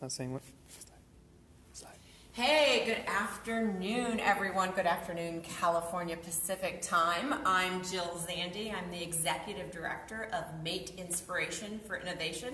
Not saying what. Slide. Hey, good afternoon, everyone. Good afternoon, California Pacific time. I'm Jill Zandy. I'm the Executive Director of MATE Inspiration for Innovation.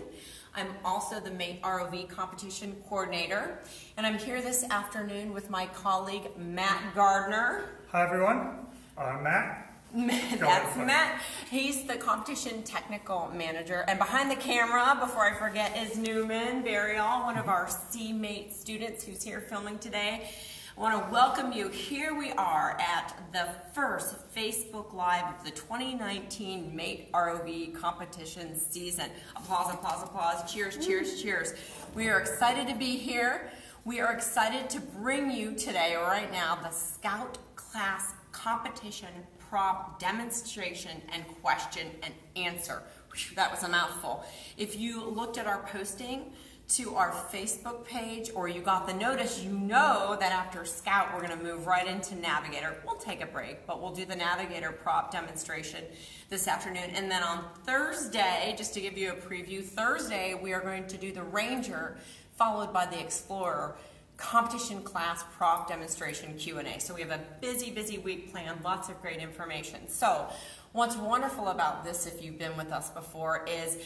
I'm also the MATE ROV Competition Coordinator. And I'm here this afternoon with my colleague, Matt Gardner. Hi, everyone. I'm Matt. That's Matt. He's the competition technical manager. And behind the camera, before I forget, is Newman Burial, one of our CMATE students who's here filming today. I want to welcome you. Here we are at the first Facebook Live of the 2019 MATE ROV competition season. Applause, applause, applause. Cheers, cheers, cheers. We are excited to be here. We are excited to bring you today, right now, the Scout Class Competition Prop Demonstration and Question and Answer. Whew, that was a mouthful. If you looked at our posting to our Facebook page or you got the notice, you know that after Scout we're going to move right into Navigator. We'll take a break, but we'll do the Navigator prop demonstration this afternoon. And then on Thursday, just to give you a preview, Thursday we are going to do the Ranger followed by the Explorer competition class prop demonstration Q&A. So we have a busy week planned, lots of great information. So what's wonderful about this, if you've been with us before, is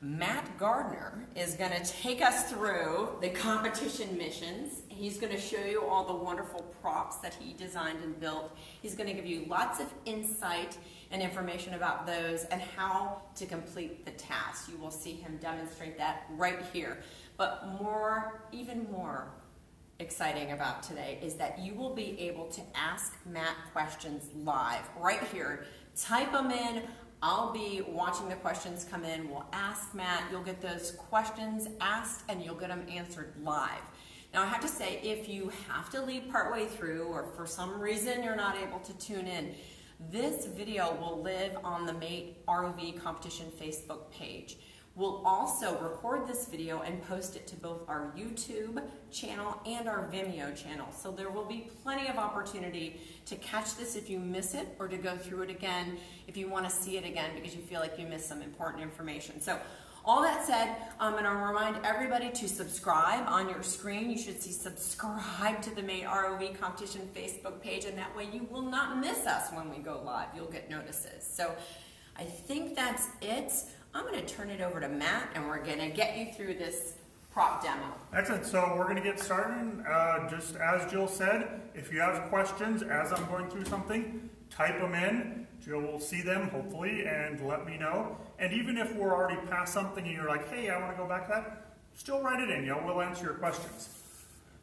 Matt Gardner is going to take us through the competition missions. He's going to show you all the wonderful props that he designed and built. He's going to give you lots of insight and information about those and how to complete the task. You will see him demonstrate that right here. But even more exciting about today is that you will be able to ask Matt questions live right here. Type them in. I'll be watching the questions come in. We'll ask Matt. You'll get those questions asked and you'll get them answered live. Now I have to say, if you have to leave partway through or for some reason you're not able to tune in, this video will live on the MATE ROV Competition Facebook page. We'll also record this video and post it to both our YouTube channel and our Vimeo channel. So there will be plenty of opportunity to catch this if you miss it or to go through it again if you want to see it again because you feel like you missed some important information. So all that said, I'm going to remind everybody to subscribe. On your screen, you should see subscribe to the MATE ROV Competition Facebook page, and that way you will not miss us when we go live. You'll get notices. So I think that's it. I'm going to turn it over to Matt, and we're going to get you through this prop demo. Excellent. So we're going to get started. Just as Jill said, if you have questions as I'm going through something, type them in. Jill will see them, hopefully, and let me know. And even if we're already past something and you're like, hey, I want to go back to that, still write it in. We'll answer your questions.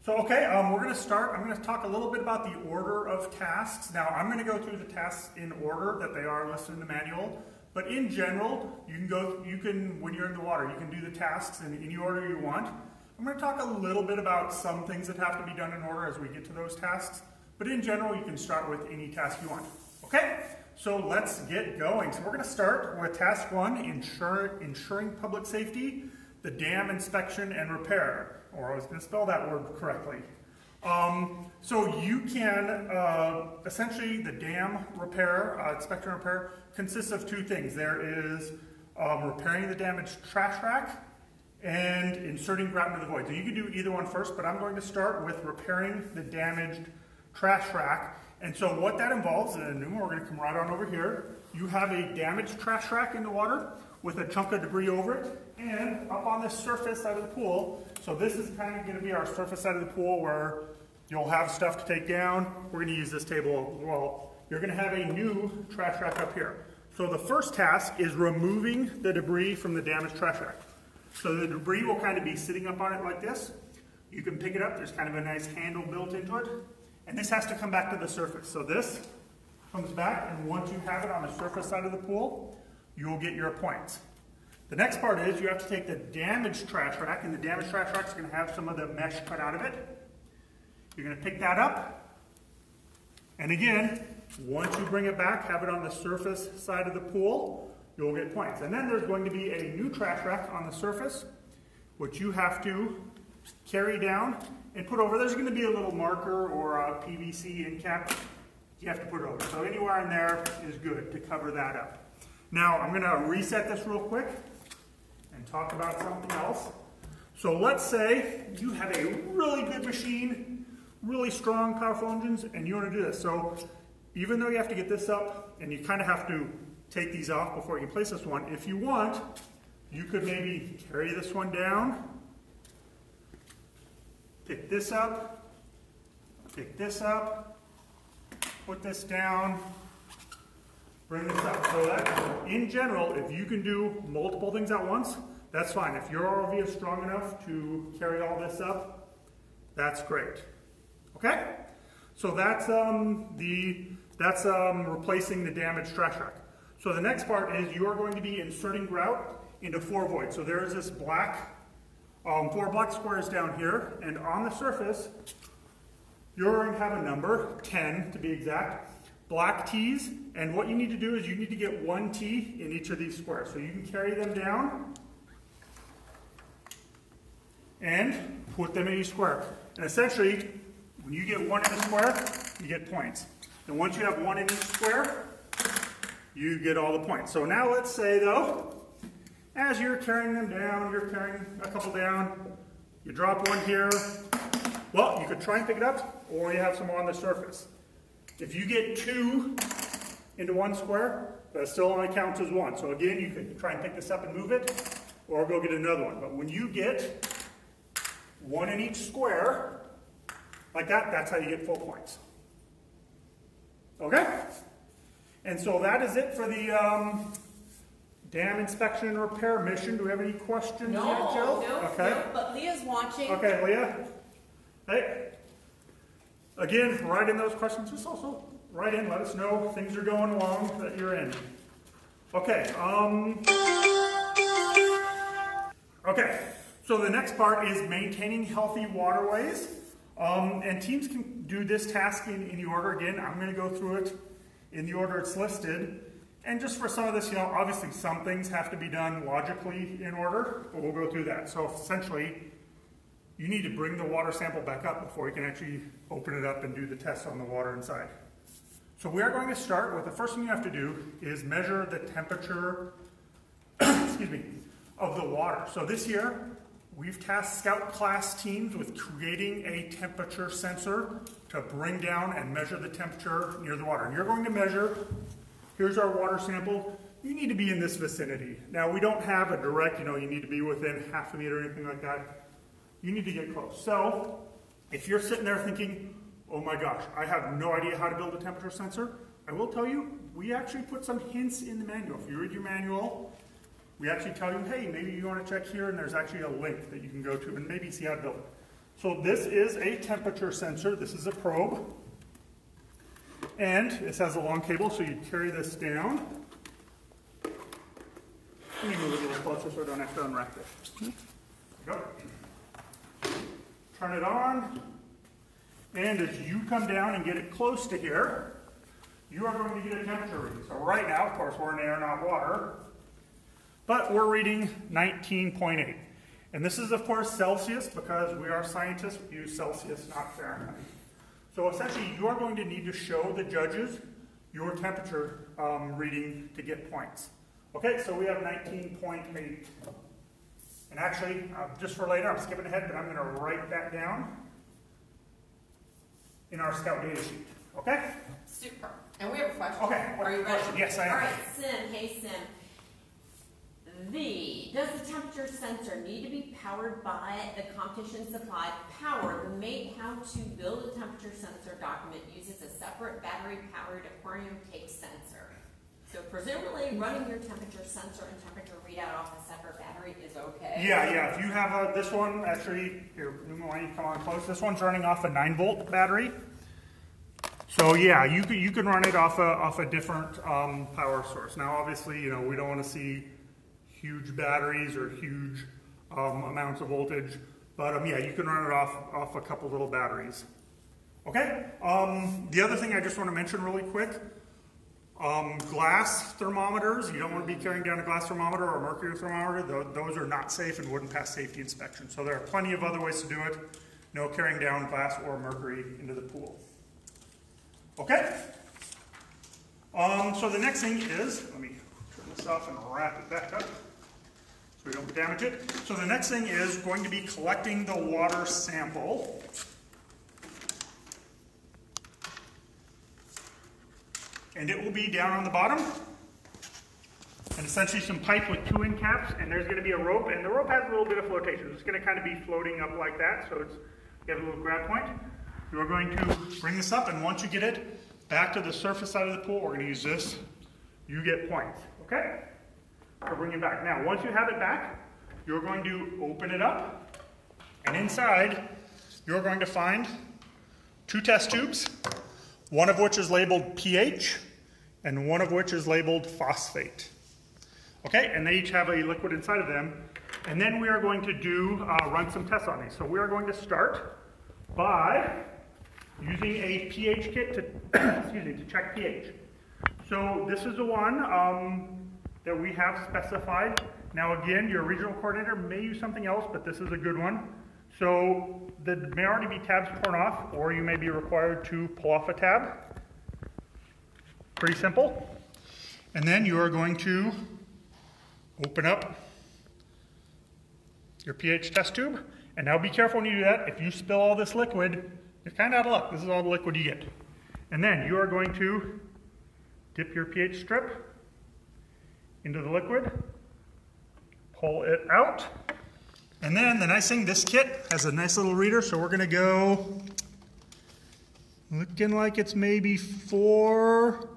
So, okay, we're going to start. I'm going to talk a little bit about the order of tasks. Now, I'm going to go through the tasks in order that they are listed in the manual. But in general, when you're in the water, you can do the tasks in any order you want. I'm going to talk a little bit about some things that have to be done in order as we get to those tasks. But in general, you can start with any task you want. Okay, so let's get going. So we're going to start with task 1, ensuring public safety, the dam inspection and repair. Or I was going to spell that word correctly. So you can, essentially the dam repair, inspection and repair, consists of two things. There is repairing the damaged trash rack and inserting grout into the void. So you can do either one first, but I'm going to start with repairing the damaged trash rack. And so what that involves, and we're going to come right on over here, you have a damaged trash rack in the water with a chunk of debris over it, and up on the surface side of the pool. So this is kind of going to be our surface side of the pool where you'll have stuff to take down. We're going to use this table as well. You're going to have a new trash rack up here. So the first task is removing the debris from the damaged trash rack. So the debris will kind of be sitting up on it like this. You can pick it up. There's kind of a nice handle built into it. And this has to come back to the surface. So this comes back, and once you have it on the surface side of the pool, you'll get your points. The next part is you have to take the damaged trash rack, and the damaged trash rack is going to have some of the mesh cut out of it. You're going to pick that up, and again, once you bring it back, have it on the surface side of the pool, you'll get points. And then there's going to be a new trash rack on the surface, which you have to carry down and put over. There's going to be a little marker or a PVC end cap. You have to put it over. So anywhere in there is good to cover that up. Now I'm going to reset this real quick and talk about something else. So let's say you have a really good machine, really strong, powerful engines, and you want to do this. So even though you have to get this up, and you kind of have to take these off before you place this one, if you want, you could maybe carry this one down, pick this up, put this down, bring this up. So that, in general, if you can do multiple things at once, that's fine. If your ROV is strong enough to carry all this up, that's great. Okay? So that's replacing the damaged trash rack. So the next part is you are going to be inserting grout into 4 voids. So there is this black, 4 black squares down here, and on the surface, you're going to have a number, 10 to be exact, black T's, and what you need to do is you need to get 1 T in each of these squares. So you can carry them down and put them in each square. And essentially, when you get 1 in a square, you get points. And once you have 1 in each square, you get all the points. So now let's say though, as you're carrying them down, you're carrying a couple down, you drop 1 here. Well, you could try and pick it up, or you have some on the surface. If you get 2 into 1 square, that still only counts as 1. So again, you could try and pick this up and move it, or go get another one. But when you get 1 in each square, like that, that's how you get full points. Okay? And so that is it for the dam inspection and repair mission. Do we have any questions yet, Jill? No, okay. no, but Leah's watching. Okay, Leah. Hey. Again, write in those questions. Just also write in, let us know things are going along that you're in. Okay. Okay. So the next part is maintaining healthy waterways. And teams can do this task in the order. Again, I'm going to go through it in the order it's listed. And just for some of this, obviously some things have to be done logically in order, but we'll go through that. So essentially, you need to bring the water sample back up before you can actually open it up and do the tests on the water inside. So we are going to start with the first thing you have to do is measure the temperature excuse me, of the water. So this year, we've tasked Scout class teams with creating a temperature sensor to bring down and measure the temperature near the water. And you're going to measure, here's our water sample, you need to be in this vicinity. Now we don't have a direct, you need to be within ½ a meter or anything like that. You need to get close. So if you're sitting there thinking, oh my gosh, I have no idea how to build a temperature sensor, I will tell you, we actually put some hints in the manual. If you read your manual, we actually tell you, hey, maybe you want to check here, and there's actually a link that you can go to and maybe see how to build it. So this is a temperature sensor. This is a probe. And this has a long cable, so you carry this down. Let me move it a little closer so I don't have to unwrap it. There we go. Turn it on. And as you come down and get it close to here, you are going to get a temperature reading. So right now, of course, we're in air, not water. But we're reading 19.8. And this is, of course, Celsius, because we are scientists, we use Celsius, not Fahrenheit. So essentially, you are going to need to show the judges your temperature reading to get points. Okay, so we have 19.8. And actually, just for later, I'm skipping ahead, but I'm going to write that down in our Scout data sheet. Okay? Super. And we have a question. Okay. Are you ready? Yes, I am. All right, Sim. Hey, Sim. Does the temperature sensor need to be powered by the competition supplied power? The mate how to build a temperature sensor document uses a separate battery-powered aquarium tank sensor. So presumably running your temperature sensor and temperature readout off a separate battery is okay? Yeah. If you have this one, actually, here, why don't you come on close? This one's running off a 9-volt battery. So yeah, you can run it off a different power source. Now obviously, we don't want to see huge batteries or huge amounts of voltage, but yeah, you can run it off a couple little batteries. Okay. The other thing I just want to mention really quick. Glass thermometers, you don't want to be carrying down a glass thermometer or a mercury thermometer. Those are not safe and wouldn't pass safety inspection. So there are plenty of other ways to do it. No carrying down glass or mercury into the pool. Okay? So the next thing is, let me turn this off and wrap it back up. so we don't damage it. So the next thing is going to be collecting the water sample. And it will be down on the bottom. And essentially some pipe with 2 end caps, and there's going to be a rope, and the rope has a little bit of flotation. It's going to kind of be floating up like that, so it's you have a little grab point. You are going to bring this up, and once you get it back to the surface side of the pool, we're going to use this. You get points, okay? So bring it back. Now, once you have it back, you're going to open it up, and inside, you're going to find 2 test tubes, one of which is labeled pH, and one of which is labeled phosphate. Okay, and they each have a liquid inside of them. And then we are going to run some tests on these. So we are going to start by using a pH kit to, excuse me, to check pH. So this is the one that we have specified. Now again, your regional coordinator may use something else, but this is a good one. So there may already be tabs torn off, or you may be required to pull off a tab. Pretty simple. And then you are going to open up your pH test tube. And now be careful when you do that. If you spill all this liquid, you're kind of out of luck. This is all the liquid you get. And then you are going to dip your pH strip into the liquid, pull it out. And then the nice thing, this kit has a nice little reader, so we're going to go looking like it's maybe 4,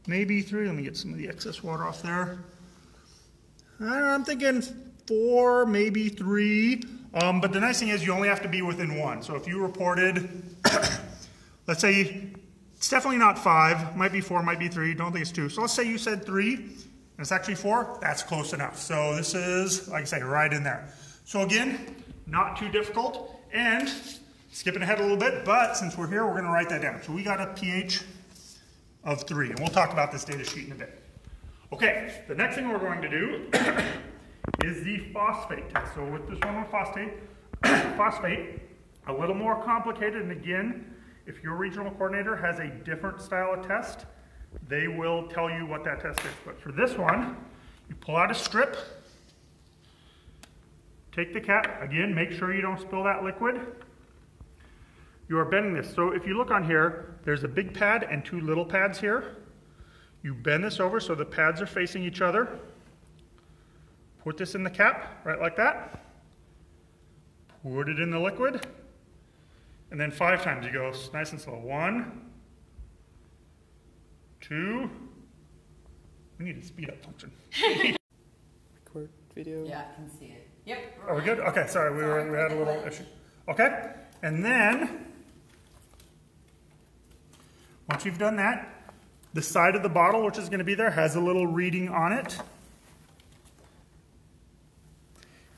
maybe 3. Let me get some of the excess water off there. I don't know, I'm thinking 4, maybe 3. But the nice thing is you only have to be within 1. So if you reported, let's say it's definitely not 5, might be 4, might be 3, don't think it's 2. So let's say you said 3, and it's actually 4, that's close enough. So this is, like I say, right in there. So again, not too difficult, and skipping ahead a little bit, but since we're here, we're going to write that down. So we got a pH of 3, and we'll talk about this data sheet in a bit. Okay, the next thing we're going to do is the phosphate test. So with this one with phosphate, a little more complicated, and again, if your regional coordinator has a different style of test, they will tell you what that test is. But for this one, you pull out a strip, take the cap, again, make sure you don't spill that liquid. You are bending this. So if you look on here, there's a big pad and 2 little pads here. You bend this over so the pads are facing each other. Put this in the cap, right like that. Put it in the liquid. And then 5 times you go nice and slow. 1, 2. We need a speed up function. Record video. Yeah, I can see it. Yep. Are we good? Okay, sorry, we had a little issue. Okay, and then once you've done that, the side of the bottle, which is going to be there, has a little reading on it.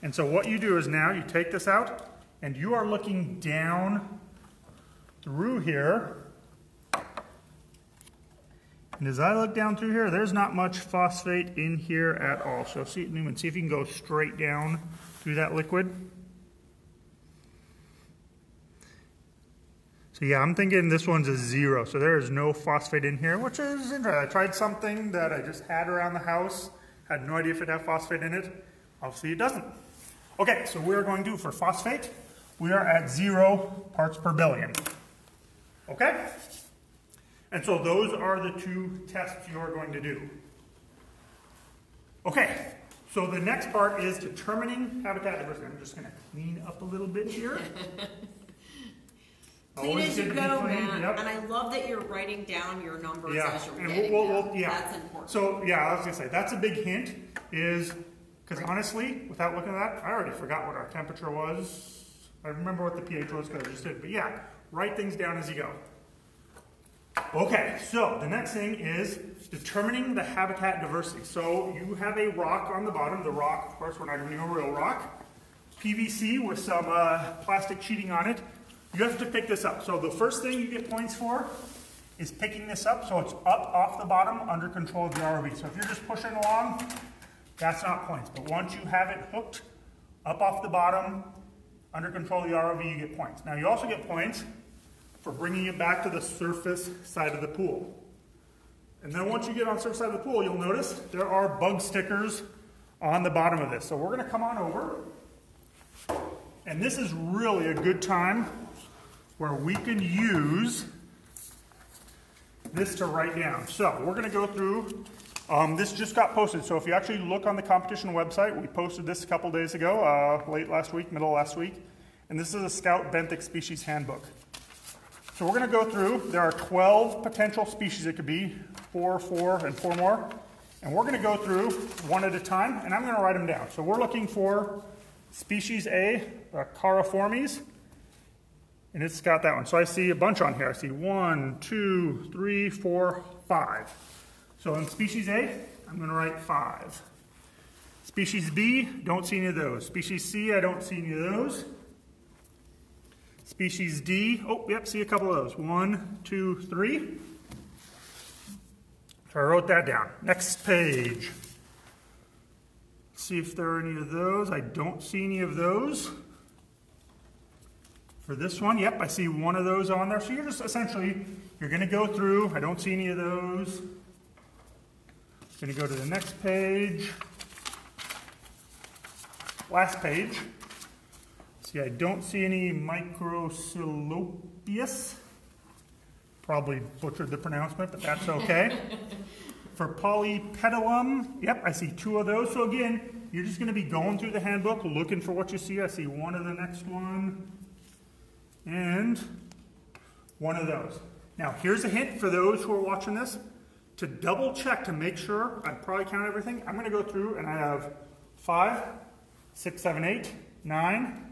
And so what you do is now you take this out, and you are looking down through here. And as I look down through here, there's not much phosphate in here at all. So see, Newman, see if you can go straight down through that liquid. So yeah, I'm thinking this one's a 0. So there is no phosphate in here, which is interesting. I tried something that I just had around the house. Had no idea if it had phosphate in it. Obviously it doesn't. Okay, so we're going to do for phosphate, we are at 0 parts per billion. Okay? And so those are the 2 tests you are going to do. Okay, so the next part is determining habitat diversity. I'm just going to clean up a little bit here. Clean as you go, man. Yep. And I love that you're writing down your numbers as you're getting them. Yeah. That's important. So yeah, I was going to say, that's a big hint is, because honestly, without looking at that, I already forgot what our temperature was. I remember what the pH was because I just did. But yeah, write things down as you go. Okay, so the next thing is determining the habitat diversity. So you have a rock on the bottom. The rock, of course, we're not doing a real rock. PVC with some plastic sheeting on it. You have to pick this up. So the first thing you get points for is picking this up so it's up off the bottom under control of the ROV. So if you're just pushing along, that's not points. But once you have it hooked up off the bottom under control of the ROV, you get points. Now you also get points for bringing it back to the surface side of the pool. And then once you get on the surface side of the pool, you'll notice there are bug stickers on the bottom of this. So we're going to come on over. And this is really a good time where we can use this to write down. So we're going to go through, this just got posted. So if you actually look on the competition website, we posted this a couple days ago, late last week, middle of last week. And this is a Scout benthic species handbook. So we're going to go through, there are 12 potential species it could be, 4, 4, and 4 more. And we're going to go through one at a time, and I'm going to write them down. So we're looking for species A, Cariformes, and it's got that one. So I see a bunch on here. I see 1, 2, 3, 4, 5. So in species A, I'm going to write 5. Species B, don't see any of those. Species C, I don't see any of those. Species D, oh, yep, see a couple of those. 1, 2, 3. So I wrote that down. Next page. See if there are any of those. I don't see any of those. For this one, yep, I see one of those on there. So you're just essentially, you're going to go through. I don't see any of those. Going to go to the next page. Last page. See, I don't see any Microcelopius. Probably butchered the pronouncement, but that's okay. For Polypetalum, yep, I see 2 of those. So again, you're just going to be going through the handbook, looking for what you see. I see one of the next one, and one of those. Now, here's a hint for those who are watching this. To double check, to make sure, I probably count everything, I'm going to go through and I have 5, 6, 7, 8, 9,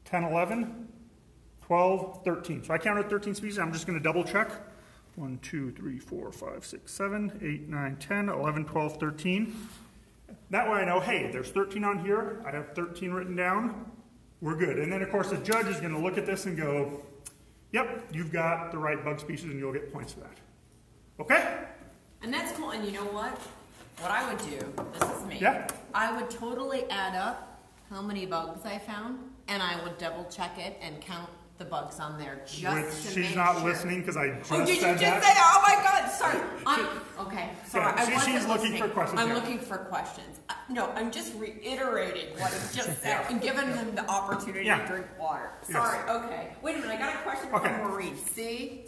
10, 11, 12, 13. So I counted 13 species. I'm just going to double check. 1, 2, 3, 4, 5, 6, 7, 8, 9, 10, 11, 12, 13. That way I know, hey, there's 13 on here. I have 13 written down. We're good. And then, of course, the judge is going to look at this and go, yep, you've got the right bug species, and you'll get points for that. Okay? And that's cool. And you know what? What I would do, this is me. Yeah. I would totally add up how many bugs I found, and I would double check it and count the bugs on there just to make sure. She's not listening because I just said that. Did you just say that? Oh my God, sorry. Okay, sorry. Yeah, she's looking for questions. I'm looking for questions. No, I'm just reiterating what I just said and giving them the opportunity to drink water. Sorry, okay. Wait a minute, I got a question from Marie. See?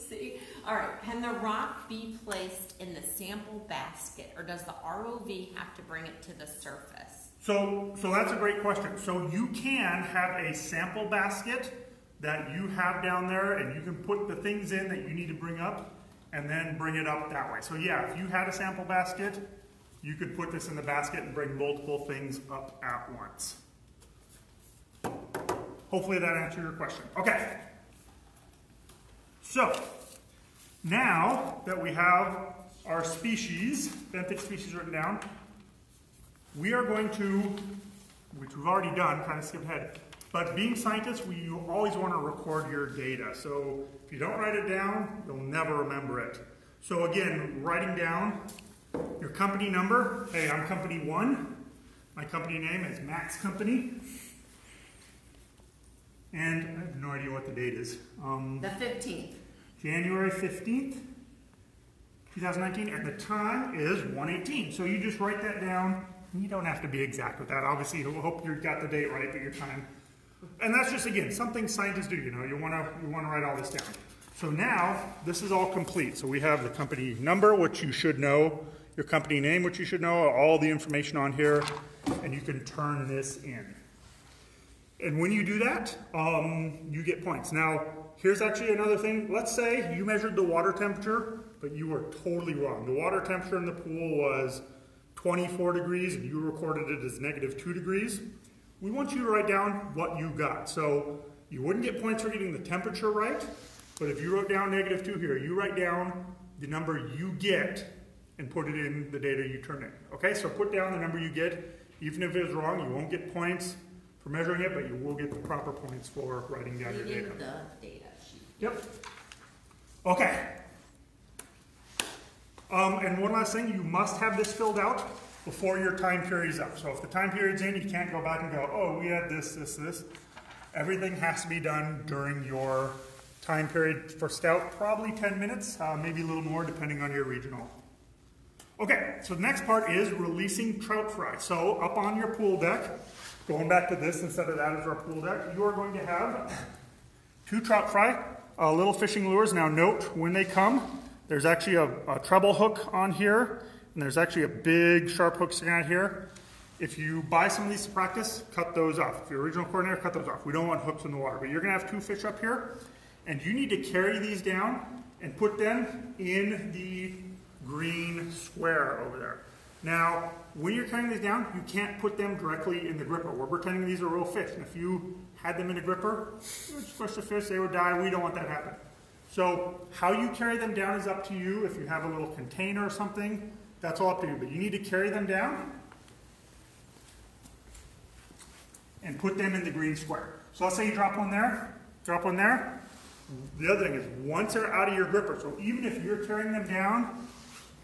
All right, can the rock be placed in the sample basket, or does the ROV have to bring it to the surface? So that's a great question. So you can have a sample basket that you have down there, and you can put the things in that you need to bring up and then bring it up that way. So yeah, if you had a sample basket, you could put this in the basket and bring multiple things up at once. Hopefully that answered your question. Okay. So now that we have our species, benthic species written down, we are going to, which we've already done, kind of skipped ahead, but being scientists, we always want to record your data. So if you don't write it down, you'll never remember it. So again, writing down your company number. Hey, I'm company 1. My company name is Max Company. And I have no idea what the date is. The 15th. January 15th, 2019, and the time is 1:18. So you just write that down. You don't have to be exact with that. Obviously, you'll hope you got the date right, but your time. And that's just, again, something scientists do, you know. You want to write all this down. So now, this is all complete. So we have the company number, which you should know, your company name, which you should know, all the information on here, and you can turn this in. And when you do that, you get points. Now, here's actually another thing. Let's say you measured the water temperature, but you were totally wrong. The water temperature in the pool was 24 degrees, and you recorded it as -2 degrees. We want you to write down what you got. So you wouldn't get points for getting the temperature right, but if you wrote down -2 here, you write down the number you get and put it in the data you turn in. Okay, so put down the number you get. Even if it is wrong, you won't get points for measuring it, but you will get the proper points for writing down your data. The data sheet. Yep. Okay. And one last thing, you must have this filled out before your time period is up. So if the time period's in, you can't go back and go, oh, we had this, this, this. Everything has to be done during your time period for Scout, probably 10 minutes, maybe a little more depending on your regional. Okay, so the next part is releasing trout fry. So up on your pool deck, going back to this instead of that as our pool deck, you are going to have 2 trout fry, little fishing lures. Now note, when they come, there's actually a treble hook on here, and there's actually a big sharp hook sticking out here. If you buy some of these to practice, cut those off. If you're a regional coordinator, cut those off. We don't want hooks in the water, but you're gonna have 2 fish up here, and you need to carry these down and put them in the green square over there. Now, when you're carrying these down, you can't put them directly in the gripper. We're pretending these are real fish, and if you had them in a gripper, you would squish the fish, they would die. We don't want that to happen. So how you carry them down is up to you. If you have a little container or something, that's all up to you, but you need to carry them down and put them in the green square. So let's say you drop one there, drop one there. The other thing is, once they're out of your gripper, so even if you're carrying them down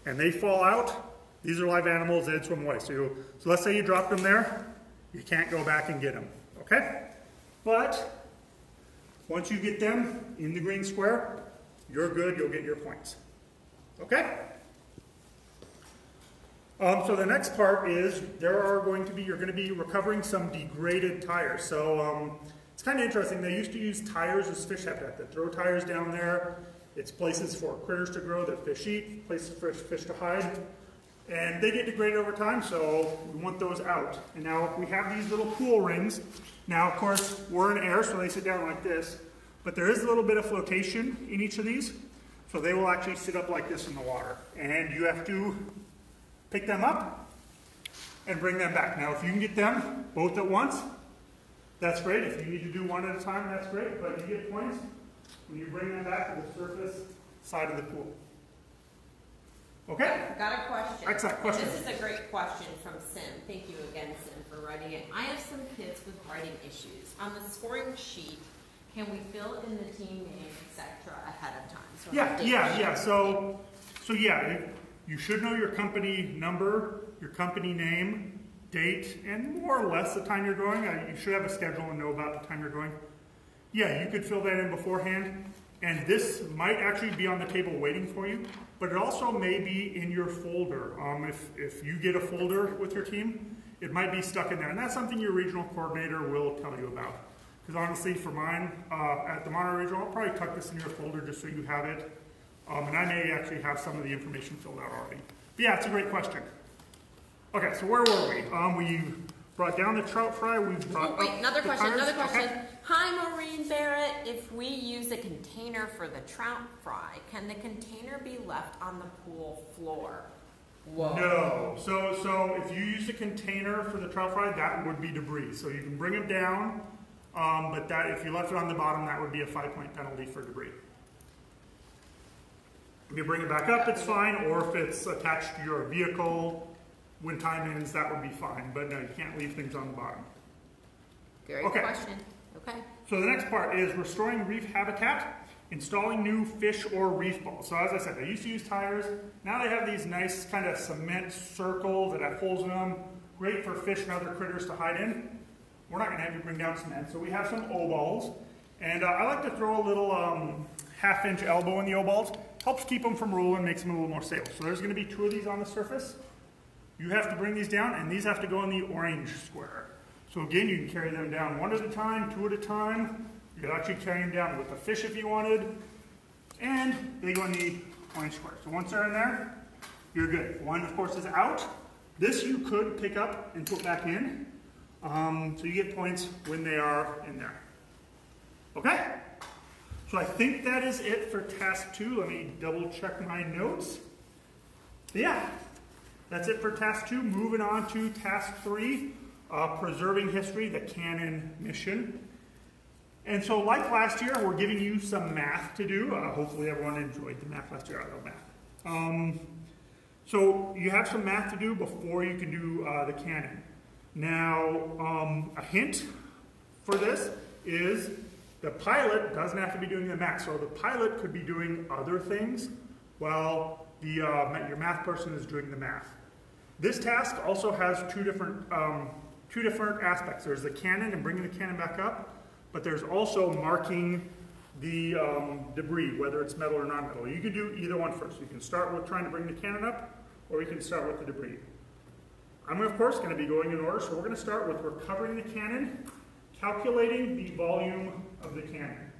and they fall out, these are live animals, they'd swim away. So let's say you dropped them there, you can't go back and get them, okay? But once you get them in the green square, you're good, you'll get your points, okay? So the next part is you're going to be recovering some degraded tires. So it's kind of interesting. They used to use tires as fish habitat. They throw tires down there. It's places for critters to grow that fish eat, places for fish to hide. And they get degraded over time, so we want those out. And now we have these little pool rings. Now, of course, we're in air, so they sit down like this. But there is a little bit of flotation in each of these. So they will actually sit up like this in the water. And you have to pick them up and bring them back. Now, if you can get them both at once, that's great. If you need to do one at a time, that's great. But you get points when you bring them back to the surface side of the pool. Okay? Got a question. Excellent question. This is a great question from Sim. Thank you again, Sim, for writing it. I have some kids with writing issues. On the scoring sheet, can we fill in the team name, etc. ahead of time? So Yeah. So yeah, you should know your company number, your company name, date, and more or less the time you're going. You should have a schedule and know about the time you're going. Yeah, you could fill that in beforehand. And this might actually be on the table waiting for you, but it also may be in your folder. If you get a folder with your team, it might be stuck in there. And that's something your regional coordinator will tell you about. Because honestly, for mine, at the Monterey Regional, I'll probably tuck this in your folder just so you have it. And I may actually have some of the information filled out already. But yeah, it's a great question. Okay, so where were we? We brought down the trout fry. We brought wait, up another the question. tires. Another question. Okay. Hi, Maureen Barrett. If we use a container for the trout fry, can the container be left on the pool floor? Whoa. No. So if you use a container for the trout fry, that would be debris. So you can bring it down, but that if you left it on the bottom, that would be a 5-point penalty for debris. If you bring it back up, it's fine, or if it's attached to your vehicle, when time ends, that would be fine. But no, you can't leave things on the bottom. Great Okay. question. Okay. So the next part is restoring reef habitat, installing new fish or reef balls. So as I said, they used to use tires. Now they have these nice kind of cement circles that have holes in them. Great for fish and other critters to hide in. We're not going to have you bring down cement. So we have some O-balls. And I like to throw a little 1/2-inch elbow in the O-balls. Helps keep them from rolling, makes them a little more stable. So there's going to be 2 of these on the surface. You have to bring these down, and these have to go in the orange square. So again, you can carry them down 1 at a time, 2 at a time. You could actually carry them down with the fish if you wanted. And they go in the orange square. So once they're in there, you're good. One, of course, is out. This you could pick up and put back in. So you get points when they are in there. Okay? So I think that is it for task 2. Let me double check my notes. Yeah, that's it for task 2. Moving on to task 3, preserving history, the Cannon mission. And so like last year, we're giving you some math to do. Hopefully everyone enjoyed the math last year. I love math. So you have some math to do before you can do the Cannon. Now, a hint for this is the pilot doesn't have to be doing the math. So the pilot could be doing other things while your math person is doing the math. This task also has two different aspects. There's the cannon and bringing the cannon back up, but there's also marking the debris, whether it's metal or non-metal. You can do either one first. You can start with trying to bring the cannon up, or we can start with the debris. I'm of course going to be going in order, so we're going to start with recovering the cannon, calculating the volume of the cannon.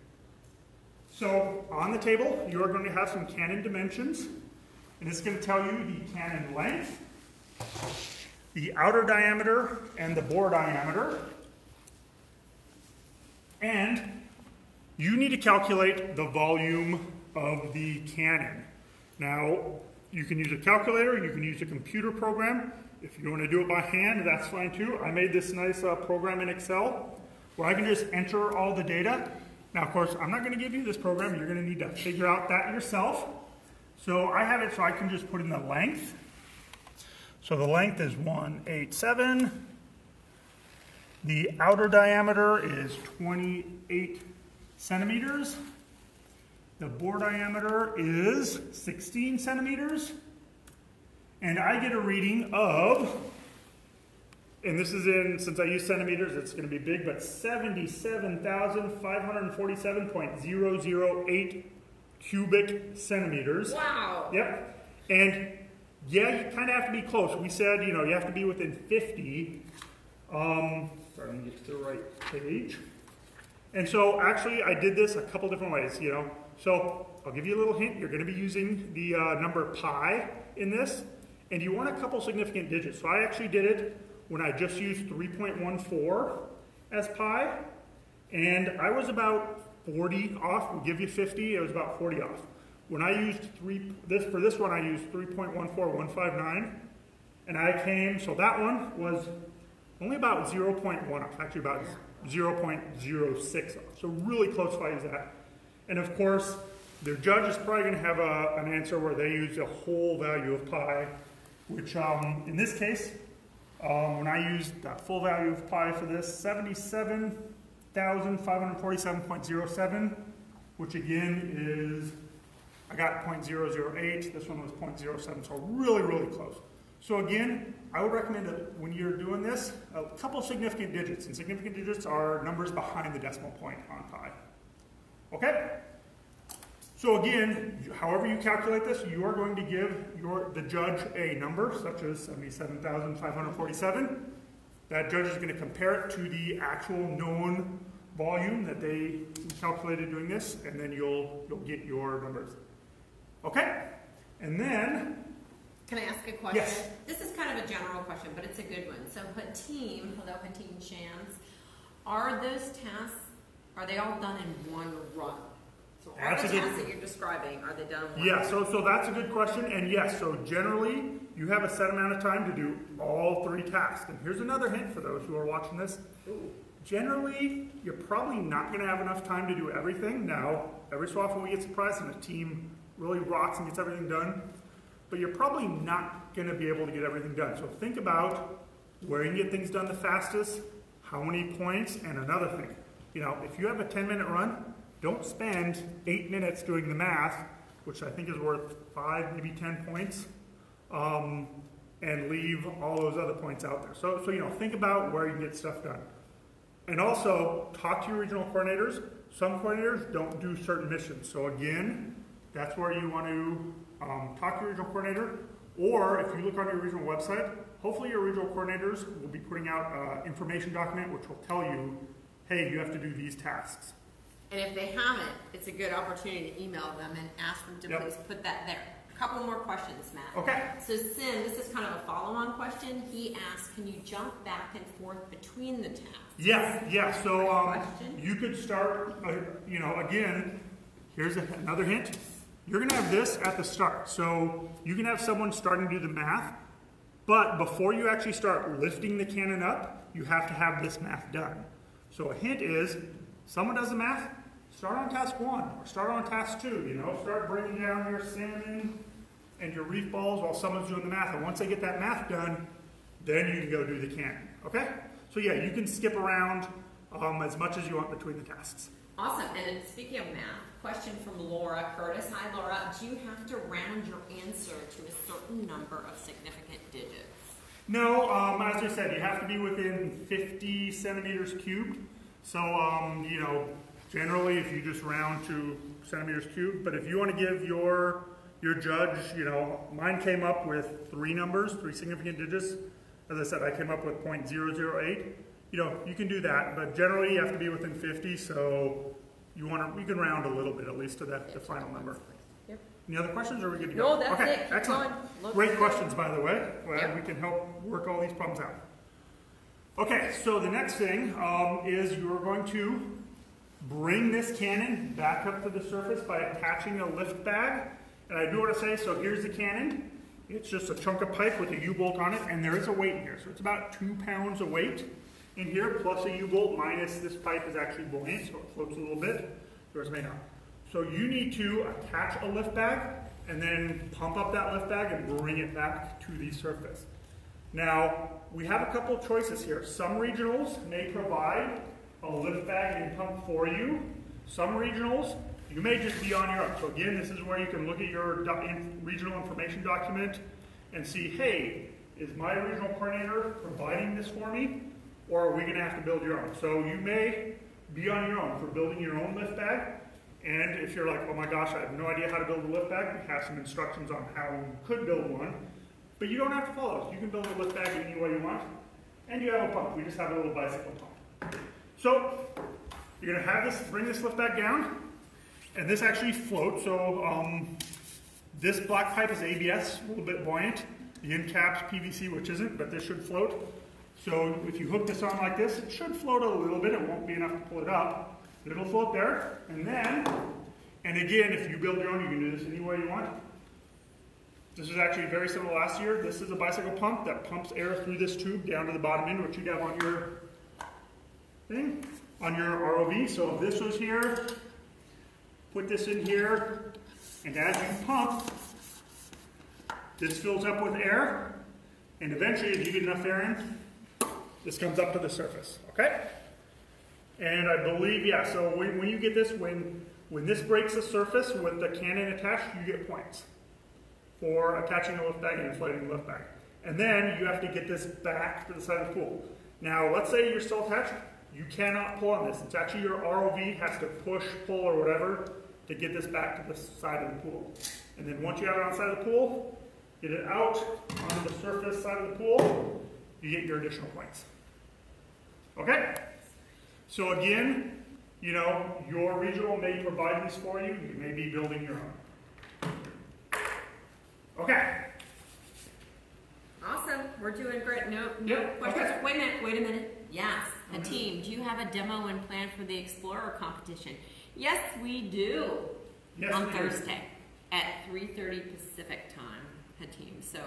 So on the table, you are going to have some cannon dimensions, and it's going to tell you the cannon length, the outer diameter, and the bore diameter. And you need to calculate the volume of the cannon. Now, you can use a calculator, you can use a computer program. If you want to do it by hand, that's fine too. I made this nice program in Excel where I can just enter all the data. Now, of course, I'm not going to give you this program. You're going to need to figure out that yourself. So I have it so I can just put in the length. So the length is 187. The outer diameter is 28 centimeters. The bore diameter is 16 centimeters. And I get a reading of, and this is in, since I use centimeters, it's going to be big, but 77,547.008 cubic centimeters. Wow. Yep. And yeah, you kind of have to be close. We said, you know, you have to be within 50. Sorry, let me get to the right page. And so actually I did this a couple different ways, you know. So I'll give you a little hint. You're going to be using the number pi in this. And you want a couple significant digits. So I actually did it when I just used 3.14 as pi. And I was about 40 off. We'll give you 50. It was about 40 off. When I used for this one, I used 3.14159. And I came, so that one was only about 0.1 off. Actually about 0.06 off. So really close if I use that. And of course, their judge is probably going to have an answer where they use a whole value of pi, which in this case, when I used that full value of pi for this, 77,547.07, which again is, I got 0.008, this one was 0.07, so really, really close. So again, I would recommend that when you're doing this, a couple significant digits, and significant digits are numbers behind the decimal point on pi. Okay? So again, however you calculate this, you are going to give the judge a number, such as 77,547. That judge is going to compare it to the actual known volume that they calculated doing this, and then you'll get your numbers. Okay? And then... Can I ask a question? Yes. This is kind of a general question, but it's a good one. So Hatim Chance, are those tasks, are they all done in one run? So all the tasks that you're describing, are they done in one run? Yeah, so that's a good question. And yes, so generally, you have a set amount of time to do all 3 tasks. And here's another hint for those who are watching this. Ooh. Generally, you're probably not going to have enough time to do everything. Now, every so often we get surprised and a team really rocks and gets everything done. But you're probably not going to be able to get everything done. So think about where you can get things done the fastest, how many points, and another thing. You know, if you have a 10-minute run, don't spend 8 minutes doing the math, which I think is worth 5, maybe 10 points, and leave all those other points out there. So you know, think about where you can get stuff done. And also, talk to your regional coordinators. Some coordinators don't do certain missions. So again, that's where you want to talk to your regional coordinator, or if you look on your regional website, hopefully your regional coordinators will be putting out an information document which will tell you, hey, you have to do these tasks. And if they haven't, it's a good opportunity to email them and ask them to please put that there. A couple more questions, Matt. Okay. So Sim, this is kind of a follow-on question. He asked, can you jump back and forth between the tasks? Yeah. So you could start, you know, again, here's another hint. You're going to have this at the start. So you can have someone starting to do the math, but before you actually start lifting the cannon up, you have to have this math done. So a hint is, someone does the math, start on task 1 or start on task 2, you know, start bringing down your salmon and your reef balls while someone's doing the math. And once they get that math done, then you can go do the cannon, okay? So yeah, you can skip around as much as you want between the tasks. Awesome. And speaking of math, question from Laura Curtis. Hi, Laura. Do you have to round your answer to a certain number of significant digits? No, as I said, you have to be within 50 centimeters cubed. So, you know, generally if you just round to centimeters cubed, but if you want to give your your judge, mine came up with 3 numbers, 3 significant digits. As I said, I came up with .008. You can do that, but generally you have to be within 50, so you can round a little bit at least to the final number. Yep. Any other questions, or are we good to go? No, that's okay, it. Keep excellent. going. Great questions, by the way. Yep. We can help work all these problems out. Okay, so the next thing is you're going to bring this cannon back up to the surface by attaching a lift bag. And I do want to say, so here's the cannon. It's just a chunk of pipe with a U-bolt on it, and there is a weight in here. So it's about 2 pounds of weight in here, plus a U-bolt, minus this pipe is actually buoyant, so it floats a little bit. Yours may not. So you need to attach a lift bag, and then pump up that lift bag and bring it back to the surface. Now, we have a couple of choices here. Some regionals may provide a lift bag and pump for you. Some regionals, you may just be on your own. So again, this is where you can look at your regional information document and see, hey, is my regional coordinator providing this for me, or are we going to have to build your own? So you may be on your own for building your own lift bag. And if you're like, oh my gosh, I have no idea how to build a lift bag, we have some instructions on how you could build one. But you don't have to follow us. You can build a lift bag any way you want. And you have a pump. We just have a little bicycle pump. So you're going to have this, bring this lift bag down. And this actually floats. So this black pipe is ABS, a little bit buoyant. The end cap's PVC, which isn't, but this should float. So if you hook this on like this, it should float a little bit. It won't be enough to pull it up. But it'll float there. And again, if you build your own, you can do this any way you want. This was actually very similar last year. This is a bicycle pump that pumps air through this tube down to the bottom end, which you'd have on your thing, on your ROV. So if this was here, put this in here, and as you pump, this fills up with air, and eventually, if you get enough air in, this comes up to the surface, okay? And I believe, yeah, so when you get this, when this breaks the surface with the cannon attached, you get points for attaching a lift bag and inflating the lift bag. And then you have to get this back to the side of the pool. Now, let's say you're still attached. You cannot pull on this. It's actually your ROV has to push, pull, or whatever to get this back to the side of the pool. And then once you have it on the side of the pool, get it out onto the surface side of the pool, you get your additional points. Okay? So again, your regional may provide these for you. You may be building your own. Okay. Awesome. We're doing great. No Yep. questions. Okay. Wait a minute. Yes. A team. Do you have a demo and plan for the Explorer competition? Yes, we do. Yes, on we do. Thursday at 3:30 Pacific time. A team. So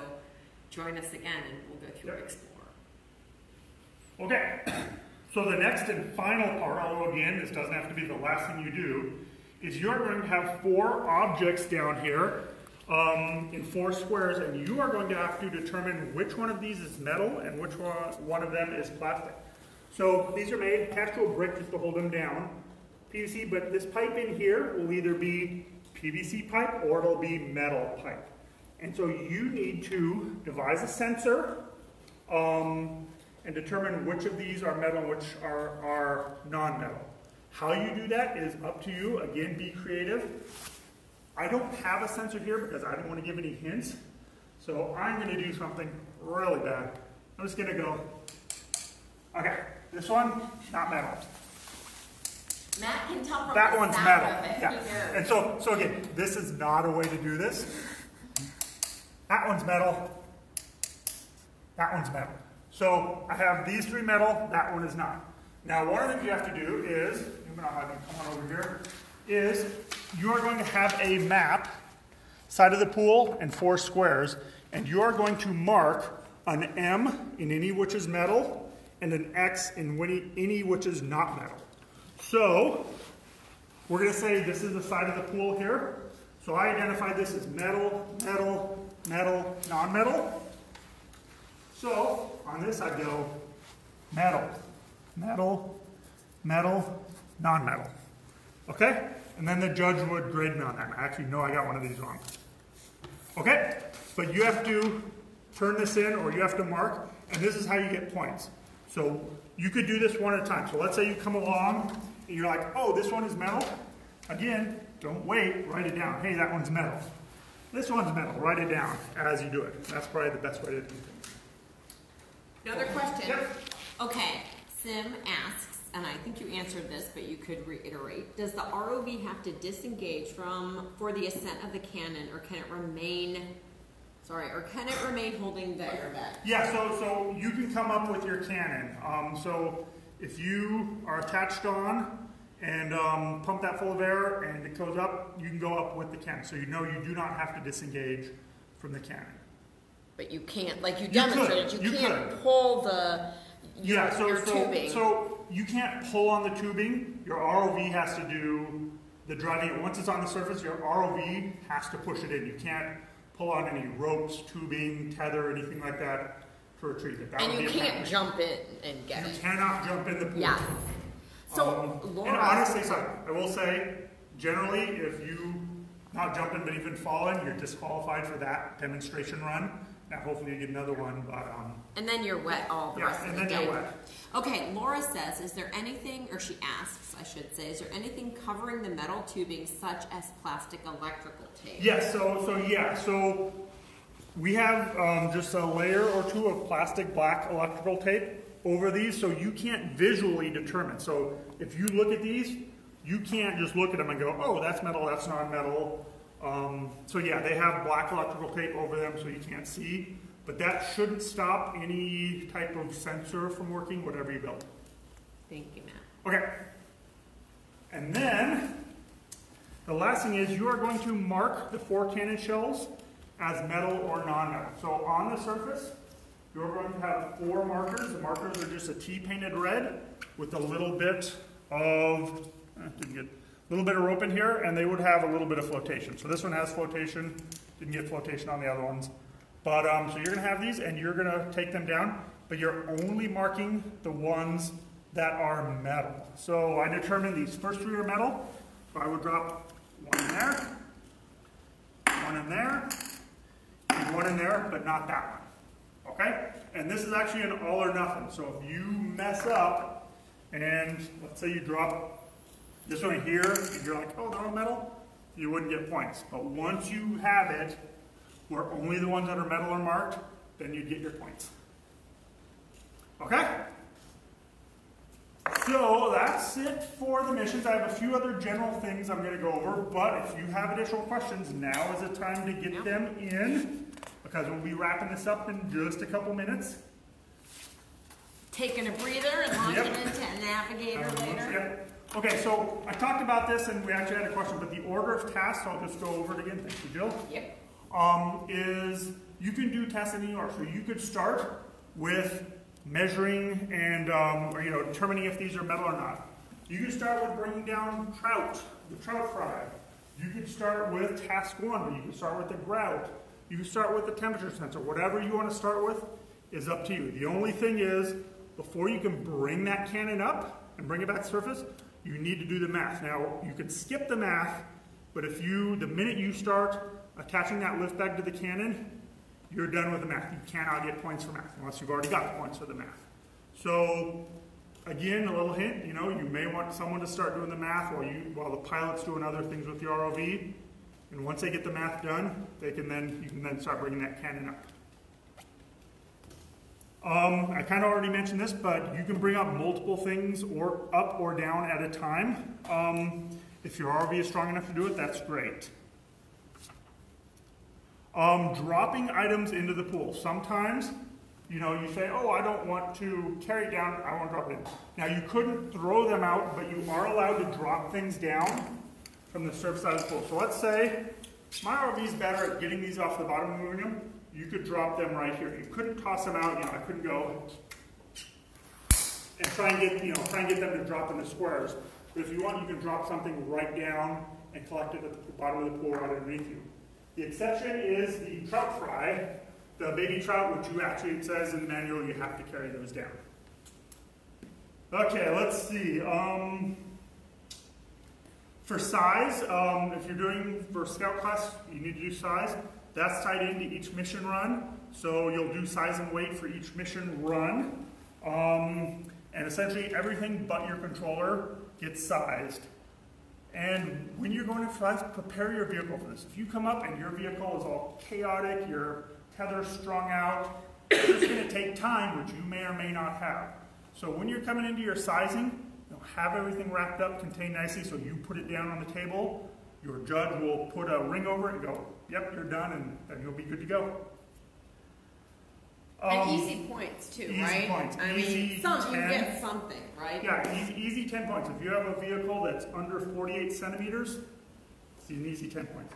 join us again and we'll go through Explorer. Okay. So the next and final part, although again, this doesn't have to be the last thing you do, is you're going to have 4 objects down here in 4 squares, and you are going to have to determine which one of these is metal and which one of them is plastic. So these are made attached to a brick just to hold them down, PVC, but this pipe in here will either be PVC pipe or it'll be metal pipe. And so you need to devise a sensor and determine which of these are metal and which are non-metal. How you do that is up to you. Again, be creative. I don't have a sensor here because I don't want to give any hints. So I'm going to do something really bad. I'm just going to go, okay, this one, not metal. Matt can tell from That the one's sound metal. of it. Yeah. He knows. And so again, this is not a way to do this. That one's metal. That one's metal. So I have these 3 metal, that one is not. Now one of the things you have to do is, I'm going to have you come on over here, is you are going to have a map, side of the pool and 4 squares, and you are going to mark an M in any which is metal and an X in any which is not metal. So we're going to say this is the side of the pool here. So I identify this as metal, metal, metal, non-metal. So on this I go metal, metal, metal, non-metal. Okay? And then the judge would grade me on that. Actually, no, I got one of these wrong. Okay? But you have to turn this in or you have to mark, and this is how you get points. So you could do this one at a time. So let's say you come along and you're like, oh, this one is metal. Again, don't wait, write it down. Hey, that one's metal. This one's metal. Write it down as you do it. That's probably the best way to do it. Another question. Yep. Okay, Sim asks, and I think you answered this, but you could reiterate. Does the ROV have to disengage for the ascent of the cannon, or can it remain holding the airbag? Yeah, so you can come up with your cannon. So if you are attached on and pump that full of air and it goes up, you can go up with the cannon. So you know you do not have to disengage from the cannon. But you can't, like you demonstrated, you can't could. pull your tubing. So you can't pull on the tubing. Your ROV has to do the driving. Once it's on the surface, your ROV has to push it in. You can't pull on any ropes, tubing, tether, anything like that to retrieve it. And you can't jump in and get it. You cannot jump in the pool. Yeah. So, Laura. And honestly, I will say, generally, if you not jumping but even falling, you're disqualified for that demonstration run. Now, hopefully, you get another one, but and then you're wet all the rest of the day. and then you're wet. Okay, Laura says, is there anything, or she asks, I should say, is there anything covering the metal tubing such as plastic electrical tape? Yes. So we have just a layer or two of plastic black electrical tape over these, so you can't visually determine. So if you look at these, you can't just look at them and go, oh, that's metal, that's non-metal. So yeah, they have black electrical tape over them so you can't see, but that shouldn't stop any type of sensor from working, whatever you build. Thank you, Matt. Okay. And then, the last thing is you are going to mark the 4 cannon shells as metal or non-metal. So on the surface, you're going to have 4 markers. The markers are just a T-painted red with a little bit of, rope in here, and they would have a little bit of flotation. So this one has flotation, didn't get flotation on the other ones. But so you're gonna have these and you're gonna take them down, but you're only marking the ones that are metal. So I determined these first 3 are metal, so I would drop 1 in there, 1 in there, and 1 in there, but not that one, okay? And this is actually an all or nothing. So if you mess up and let's say you drop this one here, and you're like, oh, they're all metal, you wouldn't get points. But once you have it, where only the ones that are metal are marked, then you'd get your points. Okay? So that's it for the missions. I have a few other general things I'm going to go over, but if you have additional questions, now is the time to get them in, because we'll be wrapping this up in just a couple minutes. Taking a breather and launching into a navigator later. Okay, so I talked about this and we actually had a question, but the order of tasks, I'll just go over it again, thank you, Jill. Yep. Is you can do tests in New York. So you could start with measuring and determining if these are metal or not. You could start with bringing down trout, the trout fry. You could start with task 1, or you can start with the grout. You can start with the temperature sensor. Whatever you want to start with is up to you. The only thing is, before you can bring that cannon up and bring it back to the surface, you need to do the math. Now, you can skip the math, but the minute you start attaching that lift bag to the cannon, you're done with the math. You cannot get points for math unless you've already got the points for the math. So, again, a little hint, you may want someone to start doing the math while the pilot's doing other things with the ROV. And once they get the math done, you can then start bringing that cannon up. I kind of already mentioned this, but you can bring up multiple things up or down at a time. If your ROV is strong enough to do it, that's great. Dropping items into the pool. Sometimes, you say, oh, I don't want to carry it down, I want to drop it in. Now, you couldn't throw them out, but you are allowed to drop things down from the surface side of the pool. So let's say my ROV is better at getting these off the bottom and moving them. You could drop them right here. You couldn't toss them out. I couldn't go and try and get them to drop in the squares. But if you want, you can drop something right down and collect it at the bottom of the pool right underneath you. The exception is the trout fry, the baby trout, which it says in the manual you have to carry those down. Okay, let's see. For size, if you're doing for scout class, you need to do size. That's tied into each mission run. So you'll do size and weight for each mission run. And essentially everything but your controller gets sized. And when you're going to flies, prepare your vehicle for this. If you come up and your vehicle is all chaotic, your tether's strung out, it's just going to take time, which you may or may not have. So when you're coming into your sizing, have everything wrapped up, contained nicely, so you put it down on the table. Your judge will put a ring over it and go, yep, you're done, and then you'll be good to go. And easy points too, easy right? Points. I mean, you get something, right? Yeah, easy 10 points. If you have a vehicle that's under 48 centimeters, it's an easy 10 points.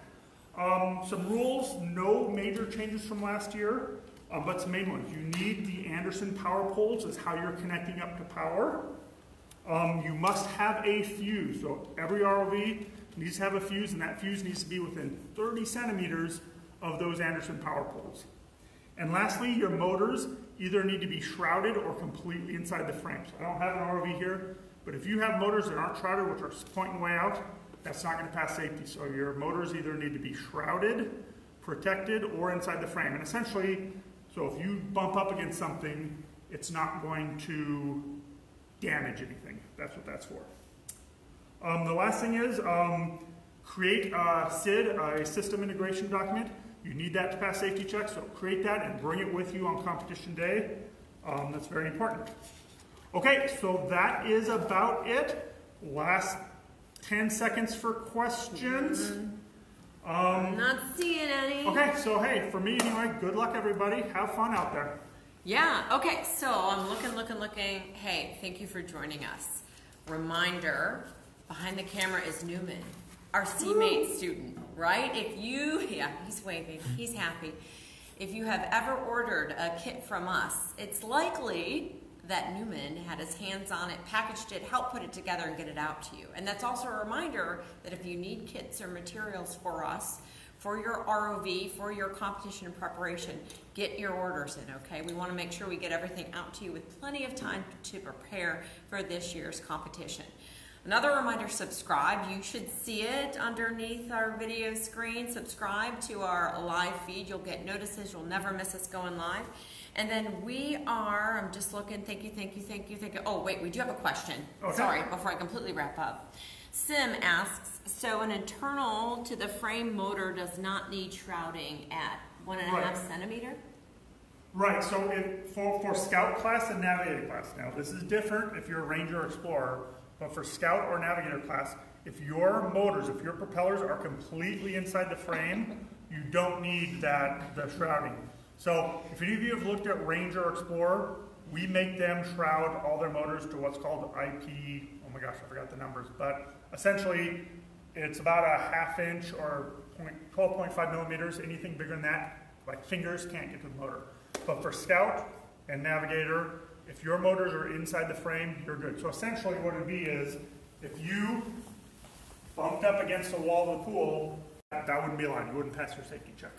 Some rules, no major changes from last year, but some main ones. You need the Anderson power poles is how you're connecting up to power. You must have a fuse, so every ROV needs to have a fuse, and that fuse needs to be within 30 centimeters of those Anderson power poles. And lastly, your motors either need to be shrouded or completely inside the frame. So I don't have an ROV here, but if you have motors that aren't shrouded, which are pointing way out, that's not going to pass safety. So your motors either need to be shrouded, protected, or inside the frame. And essentially, so if you bump up against something, it's not going to damage anything. That's what that's for. The last thing is create a SID, a system integration document. You need that to pass safety checks, so create that and bring it with you on competition day. That's very important. Okay, so that is about it. Last 10 seconds for questions. I'm not seeing any. Okay, so hey, for me anyway, good luck everybody. Have fun out there. Yeah, okay, so I'm looking. Hey, thank you for joining us. Reminder, behind the camera is Newman, our CMate student, right? If you, yeah, he's waving, he's happy. If you have ever ordered a kit from us, it's likely that Newman had his hands on it, packaged it, helped put it together and get it out to you. And that's also a reminder that if you need kits or materials for us, for your ROV, for your competition and preparation, get your orders in, okay? We want to make sure we get everything out to you with plenty of time to prepare for this year's competition. Another reminder, subscribe. You should see it underneath our video screen. Subscribe to our live feed. You'll get notices. You'll never miss us going live. And then we are, I'm just looking, thank you. Oh, wait, we do have a question. Okay. Sorry, before I completely wrap up. Sim asks, so an internal to the frame motor does not need shrouding at 1.5 centimeter? Right, so for Scout class and Navigator class, now this is different if you're a Ranger or Explorer, but for Scout or Navigator class, if your motors, if your propellers are completely inside the frame, you don't need the shrouding. So if any of you have looked at Ranger or Explorer, we make them shroud all their motors to what's called IP, oh my gosh, I forgot the numbers, but essentially it's about a 1/2 inch or 12.5 millimeters. Anything bigger than that, like fingers, can't get to the motor. But for Scout and Navigator, if your motors are inside the frame, you're good. So essentially what it would be is, if you bumped up against the wall of the pool, that wouldn't be allowed. You wouldn't pass your safety check.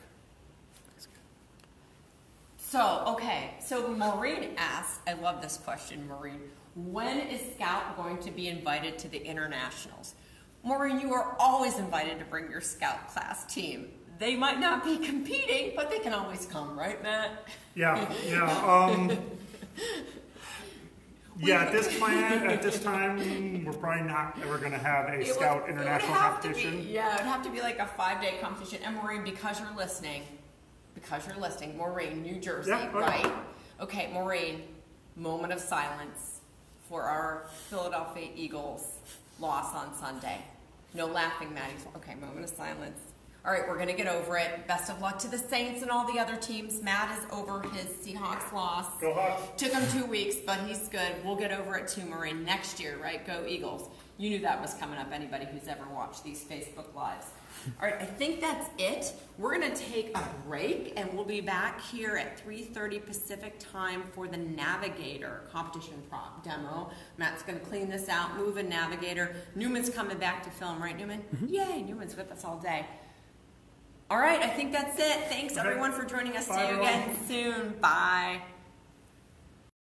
So, okay, so Maureen asks, I love this question, Maureen, when is Scout going to be invited to the internationals? Maureen, you are always invited to bring your Scout class team. They might not be competing, but they can always come, right, Matt? Yeah. Yeah, at this time, we're probably not ever going to have a Scout international competition. Yeah, it would have to be like a 5-day competition. And Maureen, because you're listening, Maureen, New Jersey, right? Okay, Maureen, moment of silence for our Philadelphia Eagles loss on Sunday. No laughing, Maddie. Okay, moment of silence. All right, we're going to get over it. Best of luck to the Saints and all the other teams. Matt is over his Seahawks loss. Go Hawks. Took him 2 weeks, but he's good. We'll get over it too, Maureen. Next year, right? Go Eagles. You knew that was coming up, anybody who's ever watched these Facebook Lives. All right, I think that's it. We're going to take a break, and we'll be back here at 3:30 Pacific time for the Navigator competition prop demo. Matt's going to clean this out, move a Navigator. Newman's coming back to film, right, Newman? Yay, Newman's with us all day. All right, I think that's it. Thanks, everyone, for joining us. See you again soon. Bye.